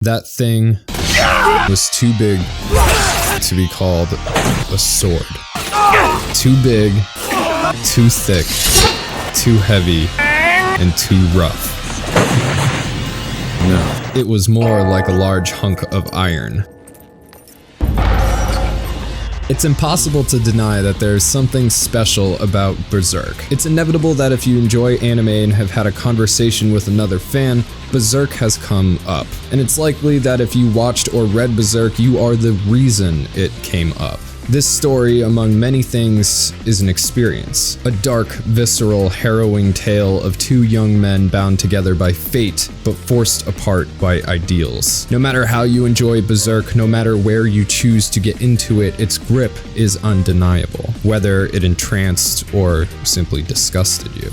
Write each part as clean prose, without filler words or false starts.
That thing was too big to be called a sword. Too big, too thick, too heavy, and too rough. No, it was more like a large hunk of iron. It's impossible to deny that there's something special about Berserk. It's inevitable that if you enjoy anime and have had a conversation with another fan, Berserk has come up. And it's likely that if you watched or read Berserk, you are the reason it came up. This story, among many things, is an experience. A dark, visceral, harrowing tale of two young men bound together by fate, but forced apart by ideals. No matter how you enjoy Berserk, no matter where you choose to get into it, its grip is undeniable, whether it entranced or simply disgusted you.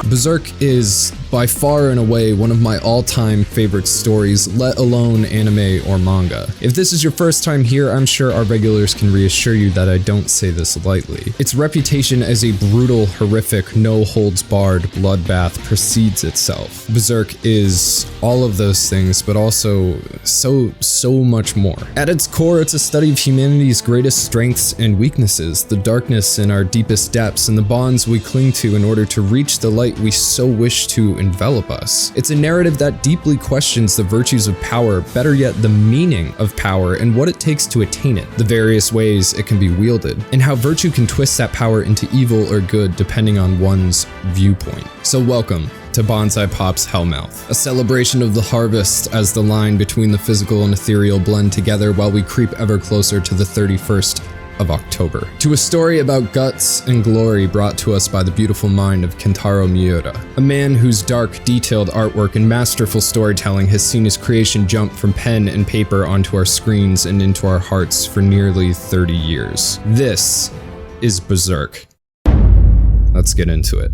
Berserk is, by far and away, one of my all-time favorite stories, let alone anime or manga. If this is your first time here, I'm sure our regulars can reassure you that I don't say this lightly. Its reputation as a brutal, horrific, no-holds-barred bloodbath precedes itself. Berserk is all of those things, but also so much more. At its core, it's a study of humanity's greatest strengths and weaknesses, the darkness in our deepest depths, and the bonds we cling to in order to reach the light we so wish to envelop us. It's a narrative that deeply questions the virtues of power, better yet the meaning of power and what it takes to attain it, the various ways it can be wielded, and how virtue can twist that power into evil or good depending on one's viewpoint. So welcome to Bonsai Pop's Hellmouth, a celebration of the harvest as the line between the physical and ethereal blend together while we creep ever closer to the 31st of October. To a story about guts and glory brought to us by the beautiful mind of Kentaro Miura, a man whose dark, detailed artwork and masterful storytelling has seen his creation jump from pen and paper onto our screens and into our hearts for nearly 30 years. This is Berserk. Let's get into it.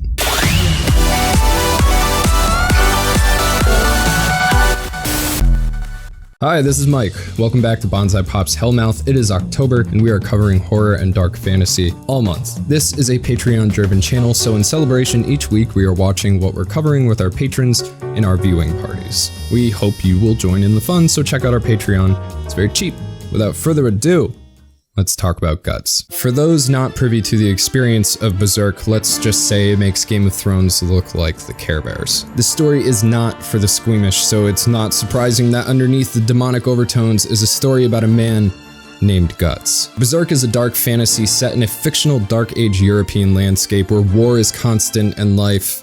Hi, this is Mike. Welcome back to Bonsai Pop's Hellmouth. It is October, and we are covering horror and dark fantasy all month. This is a Patreon-driven channel, so in celebration each week, we are watching what we're covering with our patrons in our viewing parties. We hope you will join in the fun, so check out our Patreon. It's very cheap. Without further ado, let's talk about guts. For those not privy to the experience of Berserk, let's just say it makes Game of Thrones look like the Care Bears. The story is not for the squeamish, so it's not surprising that underneath the demonic overtones is a story about a man named Guts. Berserk is a dark fantasy set in a fictional Dark Age European landscape where war is constant and life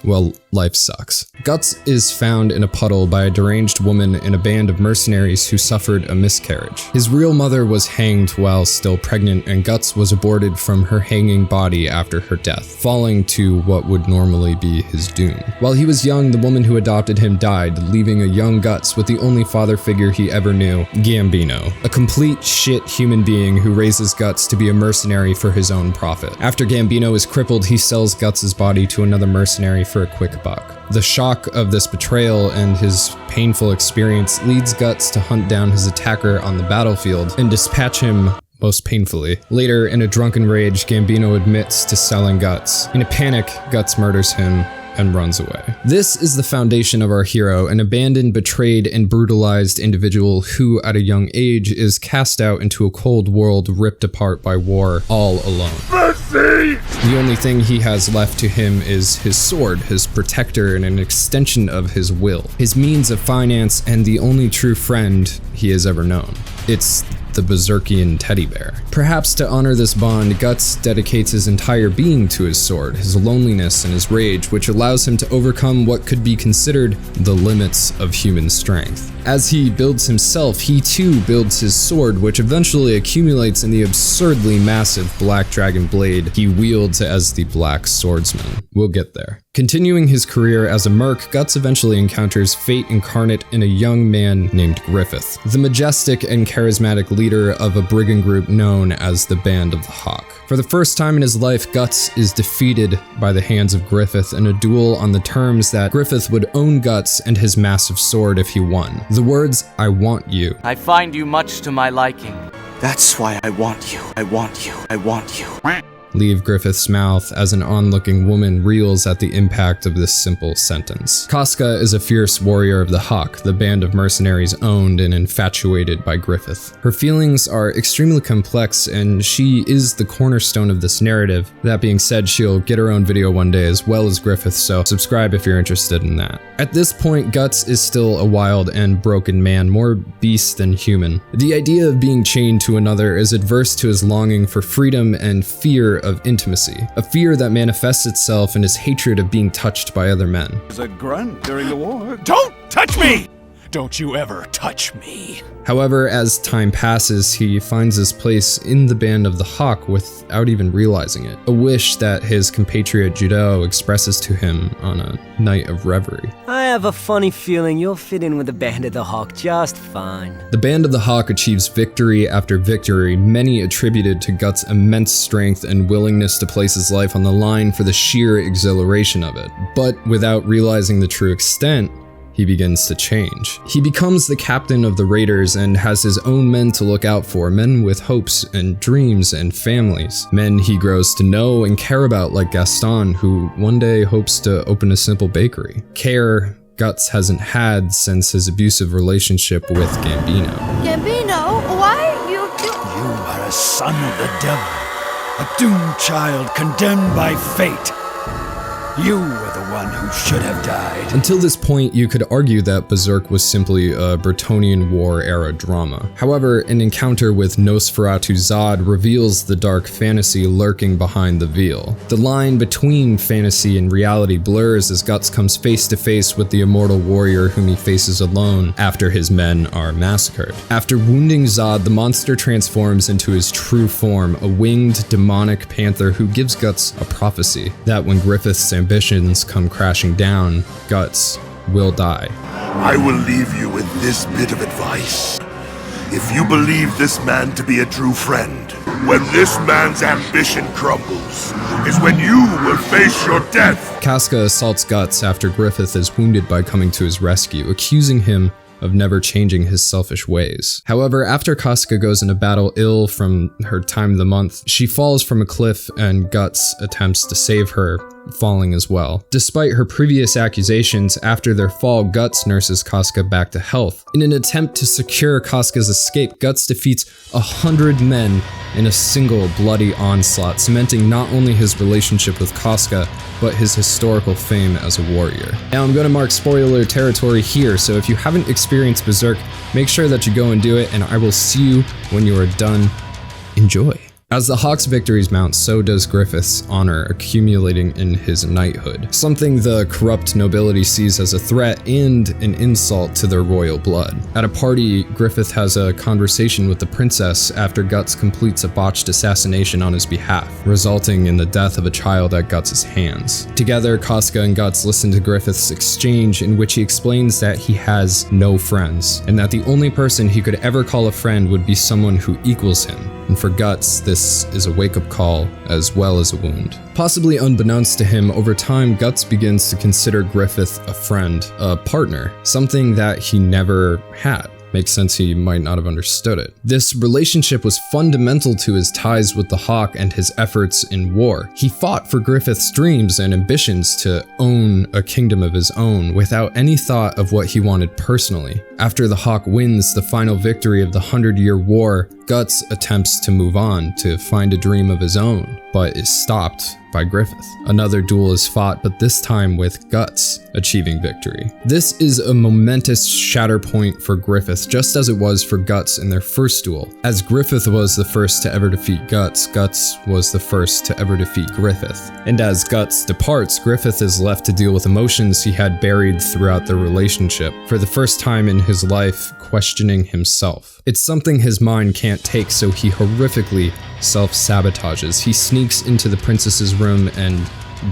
sucks. Guts is found in a puddle by a deranged woman and a band of mercenaries who suffered a miscarriage. His real mother was hanged while still pregnant, and Guts was aborted from her hanging body after her death, falling to what would normally be his doom. While he was young, the woman who adopted him died, leaving a young Guts with the only father figure he ever knew, Gambino, a complete shit human being who raises Guts to be a mercenary for his own profit. After Gambino is crippled, he sells Guts' body to another mercenary for a quick buck. The shock of this betrayal and his painful experience leads Guts to hunt down his attacker on the battlefield and dispatch him most painfully. Later, in a drunken rage, Gambino admits to selling Guts. In a panic, Guts murders him and runs away. This is the foundation of our hero, an abandoned, betrayed, and brutalized individual who, at a young age, is cast out into a cold world ripped apart by war, all alone. Mercy! The only thing he has left to him is his sword, his protector, and an extension of his will, his means of finance, and the only true friend he has ever known. It's the Berserkian teddy bear. Perhaps to honor this bond, Guts dedicates his entire being to his sword, his loneliness and his rage, which allows him to overcome what could be considered the limits of human strength. As he builds himself, he too builds his sword, which eventually accumulates in the absurdly massive black dragon blade he wields as the Black Swordsman. We'll get there. Continuing his career as a merc, Guts eventually encounters fate incarnate in a young man named Griffith, the majestic and charismatic leader of a brigand group known as the Band of the Hawk. For the first time in his life, Guts is defeated by the hands of Griffith in a duel on the terms that Griffith would own Guts and his massive sword if he won. The words, "I want you." I find you much to my liking. That's why I want you. I want you. I want you. leave Griffith's mouth as an onlooking woman reels at the impact of this simple sentence. Casca is a fierce warrior of the Hawk, the band of mercenaries owned and infatuated by Griffith. Her feelings are extremely complex, and she is the cornerstone of this narrative. That being said, she'll get her own video one day as well as Griffith, so subscribe if you're interested in that. At this point, Guts is still a wild and broken man, more beast than human. The idea of being chained to another is adverse to his longing for freedom and fear of intimacy, a fear that manifests itself in his hatred of being touched by other men. As a grunt during the war. Don't touch me! Don't you ever touch me. However, as time passes, he finds his place in the band of the Hawk without even realizing it, a wish that his compatriot Judeau expresses to him on a night of reverie. I have a funny feeling you'll fit in with the band of the Hawk just fine. The band of the Hawk achieves victory after victory, many attributed to Guts' immense strength and willingness to place his life on the line for the sheer exhilaration of it. But without realizing the true extent, he begins to change. He becomes the captain of the raiders and has his own men to look out for, men with hopes and dreams and families. Men he grows to know and care about, like Gaston, who one day hopes to open a simple bakery. Care Guts hasn't had since his abusive relationship with Gambino. Gambino, why are you You are a son of the devil, a doomed child condemned by fate. You were the one who should have died. Until this point, you could argue that Berserk was simply a Bretonnian War-era drama. However, an encounter with Nosferatu Zod reveals the dark fantasy lurking behind the veil. The line between fantasy and reality blurs as Guts comes face to face with the immortal warrior whom he faces alone after his men are massacred. After wounding Zod, the monster transforms into his true form, a winged, demonic panther who gives Guts a prophecy that when Griffith's ambitions come crashing down, Guts will die. I will leave you with this bit of advice. If you believe this man to be a true friend, when this man's ambition crumbles, is when you will face your death. Casca assaults Guts after Griffith is wounded by coming to his rescue, accusing him of never changing his selfish ways. However, after Casca goes into battle ill from her time of the month, she falls from a cliff and Guts attempts to save her, falling as well. Despite her previous accusations, after their fall, Guts nurses Casca back to health. In an attempt to secure Casca's escape, Guts defeats 100 men in a single bloody onslaught, cementing not only his relationship with Casca, but his historical fame as a warrior. Now I'm going to mark spoiler territory here, so if you haven't experienced Berserk, make sure that you go and do it, and I will see you when you are done. Enjoy. As the Hawk's victories mount, so does Griffith's honor accumulating in his knighthood, something the corrupt nobility sees as a threat and an insult to their royal blood. At a party, Griffith has a conversation with the princess after Guts completes a botched assassination on his behalf, resulting in the death of a child at Guts' hands. Together, Casca and Guts listen to Griffith's exchange in which he explains that he has no friends, and that the only person he could ever call a friend would be someone who equals him. And for Guts, this is a wake-up call as well as a wound. Possibly unbeknownst to him, over time, Guts begins to consider Griffith a friend, a partner, something that he never had. Makes sense he might not have understood it. This relationship was fundamental to his ties with the Hawk and his efforts in war. He fought for Griffith's dreams and ambitions to own a kingdom of his own without any thought of what he wanted personally. After the Hawk wins the final victory of the 100-Year War, Guts attempts to move on, to find a dream of his own, but is stopped by Griffith. Another duel is fought, but this time with Guts achieving victory. This is a momentous shatter point for Griffith, just as it was for Guts in their first duel. As Griffith was the first to ever defeat Guts, Guts was the first to ever defeat Griffith. And as Guts departs, Griffith is left to deal with emotions he had buried throughout their relationship, for the first time in his life questioning himself. It's something his mind can't take, so he horrifically self-sabotages. He sneaks into the princess's room and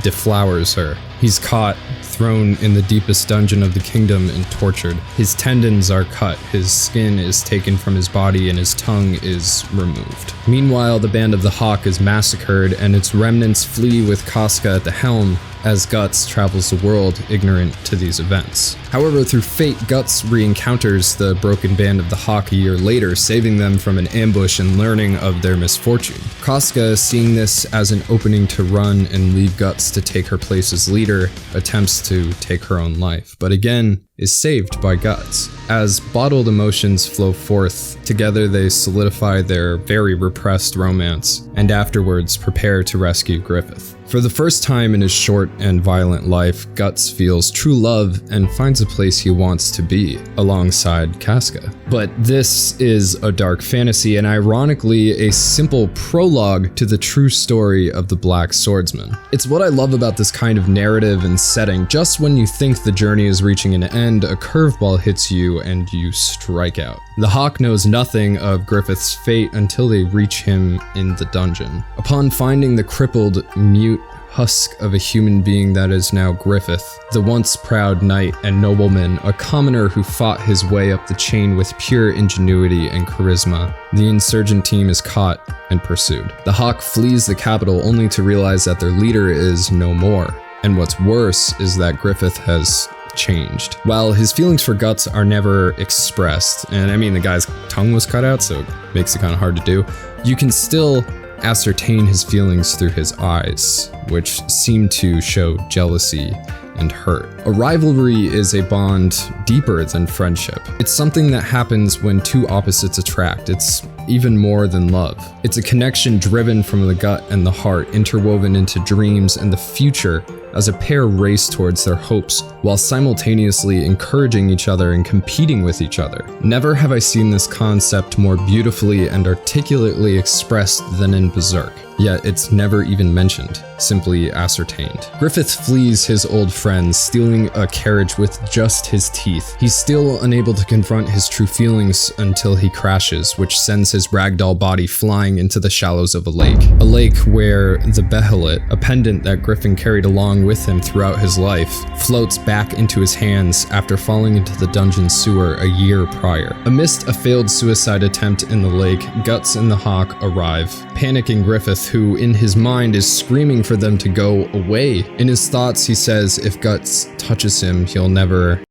deflowers her. He's caught, thrown in the deepest dungeon of the kingdom, and tortured. His tendons are cut, his skin is taken from his body, and his tongue is removed. Meanwhile, the band of the Hawk is massacred, and its remnants flee with Casca at the helm, as Guts travels the world ignorant to these events. However, through fate, Guts re-encounters the broken band of the Hawk a year later, saving them from an ambush and learning of their misfortune. Casca, seeing this as an opening to run and leave Guts to take her place as leader, attempts to take her own life, but again, is saved by Guts. As bottled emotions flow forth, together they solidify their very repressed romance, and afterwards prepare to rescue Griffith. For the first time in his short and violent life, Guts feels true love and finds a place he wants to be, alongside Casca. But this is a dark fantasy, and ironically, a simple prologue to the true story of the Black Swordsman. It's what I love about this kind of narrative and setting. Just when you think the journey is reaching an end, a curveball hits you and you strike out. The Hawk knows nothing of Griffith's fate until they reach him in the dungeon. Upon finding the crippled, mute husk of a human being that is now Griffith, the once proud knight and nobleman, a commoner who fought his way up the chain with pure ingenuity and charisma, the insurgent team is caught and pursued. The Hawk flees the capital only to realize that their leader is no more. And what's worse is that Griffith has changed. While his feelings for Guts are never expressed, and I mean the guy's tongue was cut out, so it makes it kind of hard to do, you can still ascertain his feelings through his eyes, which seem to show jealousy and hurt. A rivalry is a bond deeper than friendship. It's something that happens when two opposites attract. It's even more than love. It's a connection driven from the gut and the heart, interwoven into dreams and the future as a pair race towards their hopes while simultaneously encouraging each other and competing with each other. Never have I seen this concept more beautifully and articulately expressed than in Berserk. Yet it's never even mentioned, simply ascertained. Griffith flees his old friends, stealing a carriage with just his teeth. He's still unable to confront his true feelings until he crashes, which sends his ragdoll body flying into the shallows of a lake where the behelit, a pendant that Griffin carried along with him throughout his life, floats back into his hands after falling into the dungeon sewer a year prior. Amidst a failed suicide attempt in the lake, Guts and the Hawk arrive, panicking Griffith, who in his mind is screaming for them to go away. In his thoughts, he says if Guts touches him, he'll never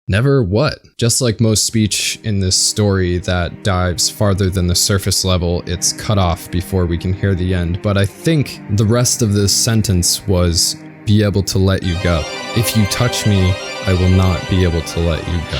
what? Just like most speech in this story that dives farther than the surface level, it's cut off before we can hear the end. But I think the rest of this sentence was be able to let you go. If you touch me, I will not be able to let you go.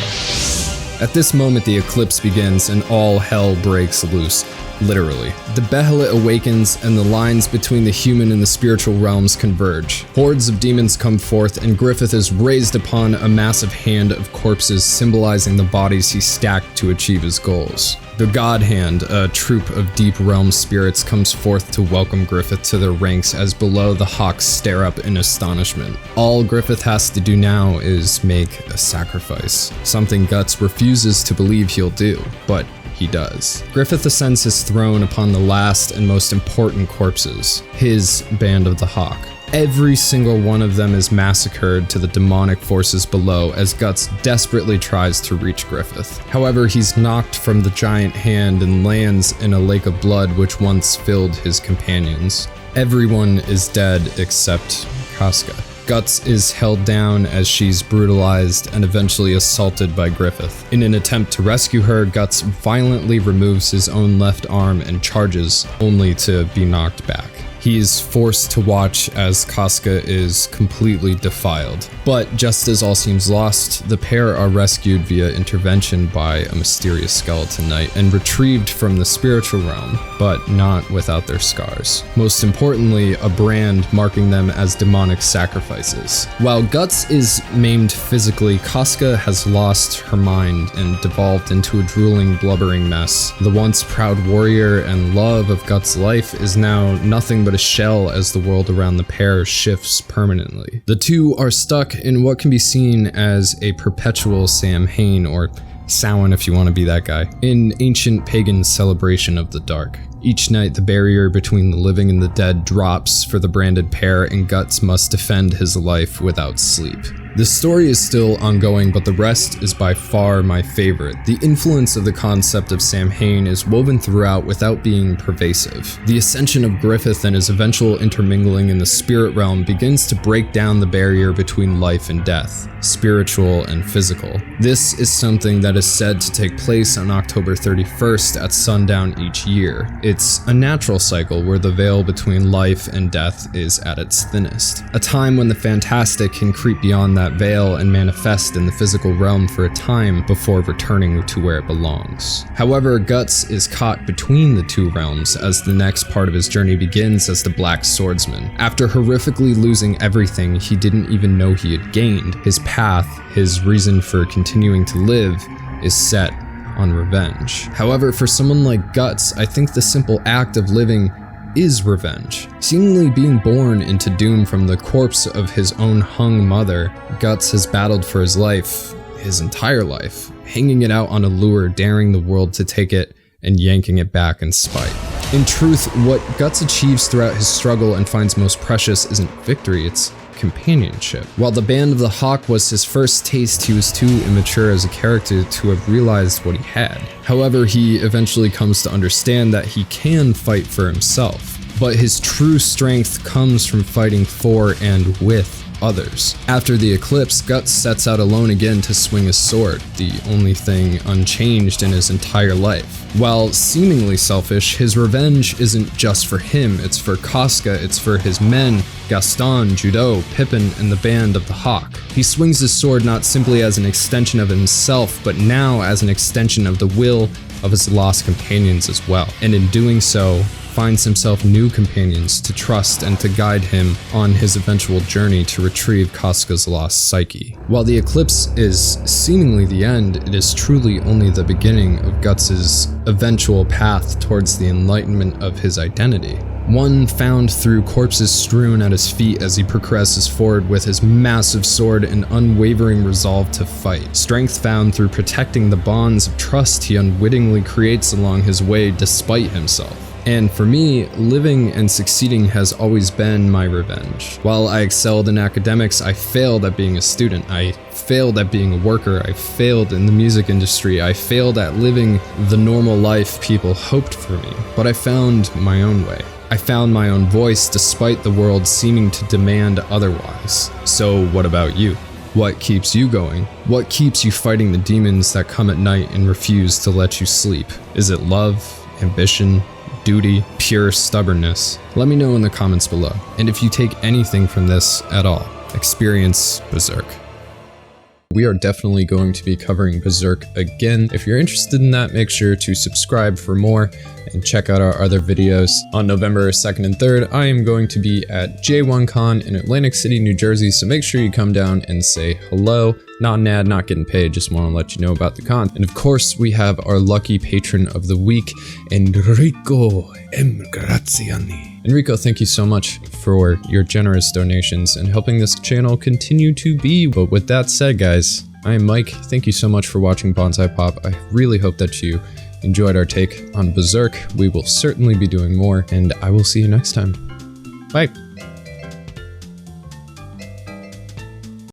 At this moment, the eclipse begins and all hell breaks loose. Literally. The behelit awakens and the lines between the human and the spiritual realms converge. Hordes of demons come forth and Griffith is raised upon a massive hand of corpses symbolizing the bodies he stacked to achieve his goals. The God Hand, a troop of deep realm spirits, comes forth to welcome Griffith to their ranks as below the Hawks stare up in astonishment. All Griffith has to do now is make a sacrifice, something Guts refuses to believe he'll do, but he does. Griffith ascends his throne upon the last and most important corpses, his band of the Hawk. Every single one of them is massacred to the demonic forces below as Guts desperately tries to reach Griffith. However, he's knocked from the giant hand and lands in a lake of blood which once filled his companions. Everyone is dead except Casca. Guts is held down as she's brutalized and eventually assaulted by Griffith. In an attempt to rescue her, Guts violently removes his own left arm and charges, only to be knocked back. He is forced to watch as Casca is completely defiled. But just as all seems lost, the pair are rescued via intervention by a mysterious skeleton knight and retrieved from the spiritual realm, but not without their scars. Most importantly, a brand marking them as demonic sacrifices. While Guts is maimed physically, Casca has lost her mind and devolved into a drooling, blubbering mess. The once proud warrior and love of Guts' life is now nothing but a shell as the world around the pair shifts permanently. The two are stuck in what can be seen as a perpetual Samhain, or Samhain if you want to be that guy, in ancient pagan celebration of the dark. Each night, the barrier between the living and the dead drops for the branded pair, and Guts must defend his life without sleep. The story is still ongoing, but the rest is by far my favorite. The influence of the concept of Samhain is woven throughout without being pervasive. The ascension of Griffith and his eventual intermingling in the spirit realm begins to break down the barrier between life and death, spiritual and physical. This is something that is said to take place on October 31st at sundown each year. It's a natural cycle where the veil between life and death is at its thinnest. A time when the fantastic can creep beyond that veil and manifest in the physical realm for a time before returning to where it belongs. However, Guts is caught between the two realms as the next part of his journey begins as the Black Swordsman. After horrifically losing everything he didn't even know he had gained, his path, his reason for continuing to live, is set on revenge. However, for someone like Guts, I think the simple act of living is revenge. Seemingly being born into doom from the corpse of his own hung mother, Guts has battled for his life, his entire life, hanging it out on a lure, daring the world to take it and yanking it back in spite. In truth, what Guts achieves throughout his struggle and finds most precious isn't victory, it's companionship. While the Band of the Hawk was his first taste, he was too immature as a character to have realized what he had. However, he eventually comes to understand that he can fight for himself, but his true strength comes from fighting for and with others. After the eclipse, Guts sets out alone again to swing his sword, the only thing unchanged in his entire life. While seemingly selfish, his revenge isn't just for him, it's for Casca, it's for his men, Gaston, Judeau, Pippin, and the Band of the Hawk. He swings his sword not simply as an extension of himself, but now as an extension of the will of his lost companions as well. And in doing so, finds himself new companions to trust and to guide him on his eventual journey to retrieve Casca's lost psyche. While the eclipse is seemingly the end, it is truly only the beginning of Guts's eventual path towards the enlightenment of his identity. One found through corpses strewn at his feet as he progresses forward with his massive sword and unwavering resolve to fight. Strength found through protecting the bonds of trust he unwittingly creates along his way despite himself. And for me, living and succeeding has always been my revenge. While I excelled in academics, I failed at being a student. I failed at being a worker. I failed in the music industry. I failed at living the normal life people hoped for me. But I found my own way. I found my own voice despite the world seeming to demand otherwise. So what about you? What keeps you going? What keeps you fighting the demons that come at night and refuse to let you sleep? Is it love, ambition, duty, pure stubbornness? Let me know in the comments below. And if you take anything from this at all, experience Berserk. We are definitely going to be covering Berserk again. If you're interested in that, make sure to subscribe for more and check out our other videos. On November 2nd and 3rd, I am going to be at J1Con in Atlantic City, New Jersey, so make sure you come down and say hello. Not an ad, not getting paid, just want to let you know about the con. And of course, we have our lucky patron of the week, Enrico M. Graziani. Enrico, thank you so much for your generous donations and helping this channel continue to be. But with that said, guys, I am Mike. Thank you so much for watching Bonsai Pop. I really hope that you enjoyed our take on Berserk. We will certainly be doing more, and I will see you next time. Bye.